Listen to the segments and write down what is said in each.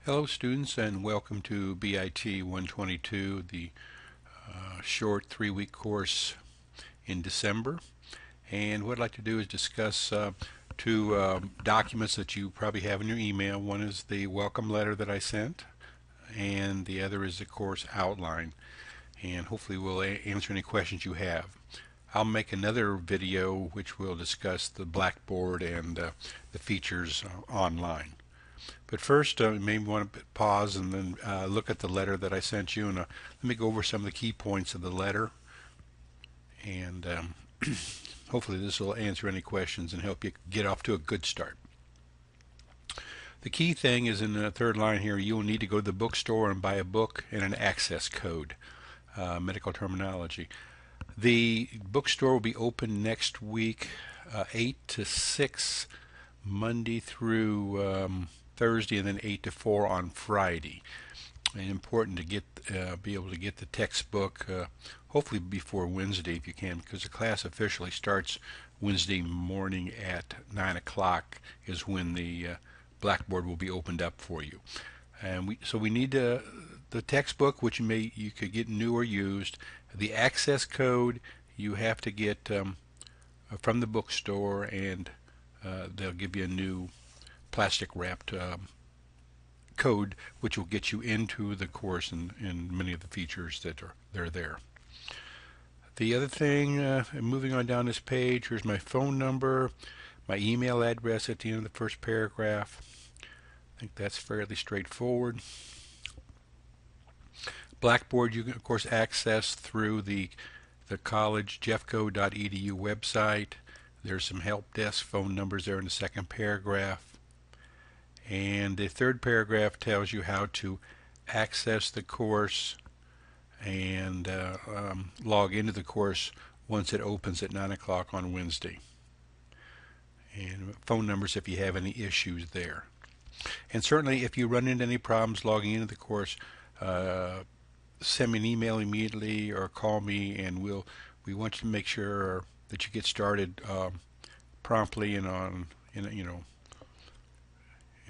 Hello students, and welcome to BIT122, the short 3-week course in December. And what I'd like to do is discuss two documents that you probably have in your email. One is the welcome letter that I sent, and the other is the course outline. And hopefully we'll answer any questions you have. I'll make another video which will discuss the Blackboard and the features online. But first, you may want to pause and then look at the letter that I sent you, and let me go over some of the key points of the letter, and hopefully this will answer any questions and help you get off to a good start. The key thing is in the third line here. You will need to go to the bookstore and buy a book and an access code, medical terminology. The bookstore will be open next week, 8 to 6, Monday through Thursday, and then 8 to 4 on Friday. And important to get be able to get the textbook hopefully before Wednesday if you can, because the class officially starts Wednesday morning at 9 o'clock is when the Blackboard will be opened up for you. And we need the textbook, which you could get new or used. The access code you have to get from the bookstore, and they'll give you a new plastic wrapped code which will get you into the course and many of the features that are there. The other thing, moving on down this page, here's my phone number, my email address at the end of the first paragraph. I think that's fairly straightforward. Blackboard you can of course access through the college jeffco.edu website. There's some help desk phone numbers there in the second paragraph. And the third paragraph tells you how to access the course and log into the course once it opens at 9 o'clock on Wednesday. And phone numbers if you have any issues there. And certainly if you run into any problems logging into the course, send me an email immediately or call me, and we want you to make sure that you get started promptly and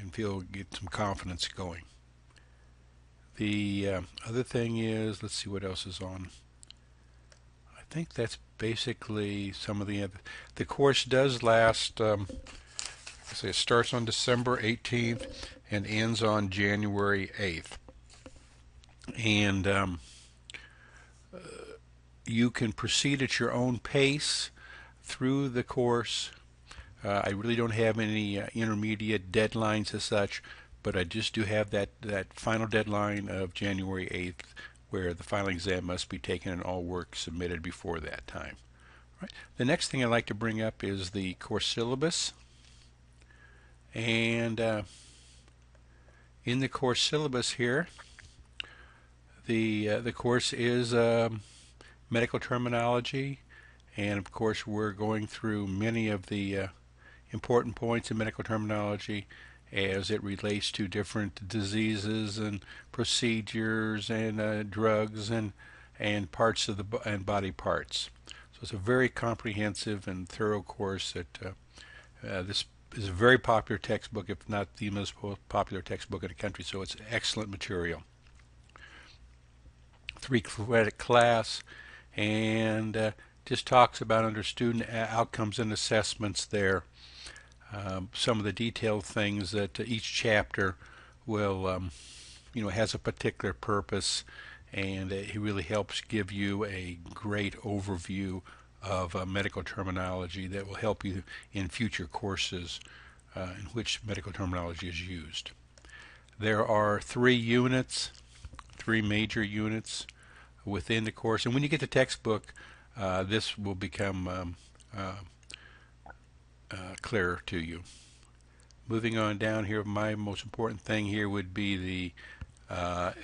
and get some confidence going. The other thing is, let's see what else is on. I think that's basically some of the course does last, it starts on December 18th and ends on January 8th. And you can proceed at your own pace through the course. I really don't have any intermediate deadlines as such, but I just do have that final deadline of January 8th, where the final exam must be taken and all work submitted before that time. Right. The next thing I'd like to bring up is the course syllabus. And in the course syllabus here, the course is medical terminology, and of course we're going through many of the important points in medical terminology as it relates to different diseases and procedures and drugs and parts of and body parts. So it's a very comprehensive and thorough course that this is a very popular textbook, if not the most popular textbook in the country, so it's excellent material. 3-credit class, and just talks about under student outcomes and assessments there. Some of the detailed things that each chapter will, has a particular purpose, and it really helps give you a great overview of medical terminology that will help you in future courses in which medical terminology is used. There are 3 major units within the course, and when you get the textbook, this will become clearer to you. Moving on down here, my most important thing here would be the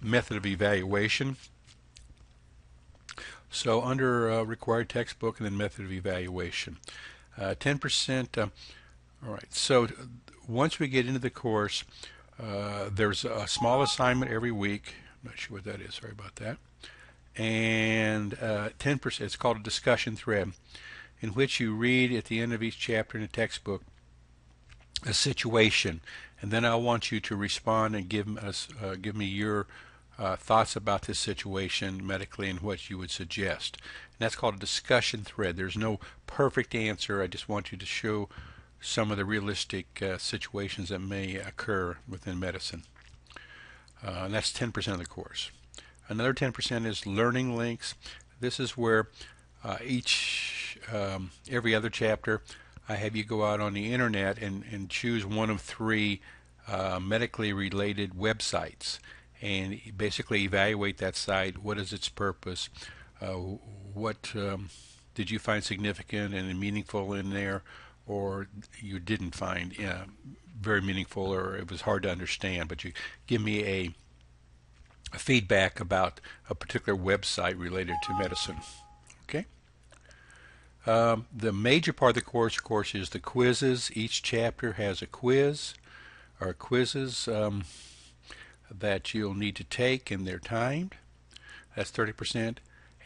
method of evaluation. So under required textbook and then method of evaluation, 10%. All right, so once we get into the course, there's a small assignment every week. I'm not sure what that is, sorry about that. And 10%, it's called a discussion thread, in which you read at the end of each chapter in the textbook a situation and then I want you to respond and give me your thoughts about this situation medically and what you would suggest. And that's called a discussion thread. There's no perfect answer. I just want you to show some of the realistic situations that may occur within medicine. And that's 10% of the course. Another 10% is learning links. This is where every other chapter I have you go out on the internet and choose one of three medically related websites and basically evaluate that site. What is its purpose? What did you find significant and meaningful in there, or you didn't find very meaningful, or it was hard to understand? But you give me a feedback about a particular website related to medicine. Okay. The major part of the course, of course, is the quizzes. Each chapter has a quiz or quizzes that you'll need to take, and they're timed. That's 30%.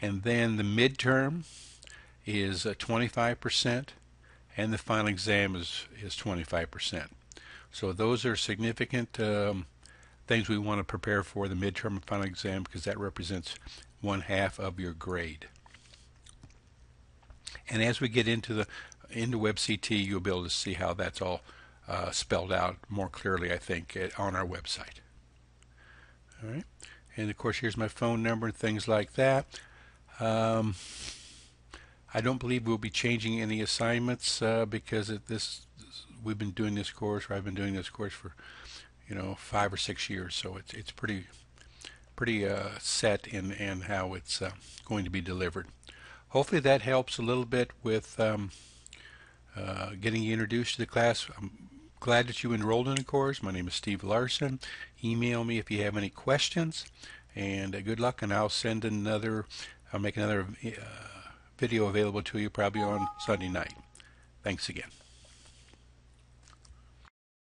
And then the midterm is 25%, and the final exam is 25%. So those are significant things we want to prepare for the midterm and final exam, because that represents 1/2 of your grade. And as we get into WebCT, you'll be able to see how that's all spelled out more clearly, I think, on our website. All right. And of course, here's my phone number and things like that. I don't believe we'll be changing any assignments because we've been doing this course, or I've been doing this course for 5 or 6 years, so it's pretty set in how it's going to be delivered. Hopefully that helps a little bit with getting you introduced to the class. I'm glad that you enrolled in the course. My name is Steve Larson. Email me if you have any questions, and good luck, and I'll make another video available to you probably on Sunday night. Thanks again.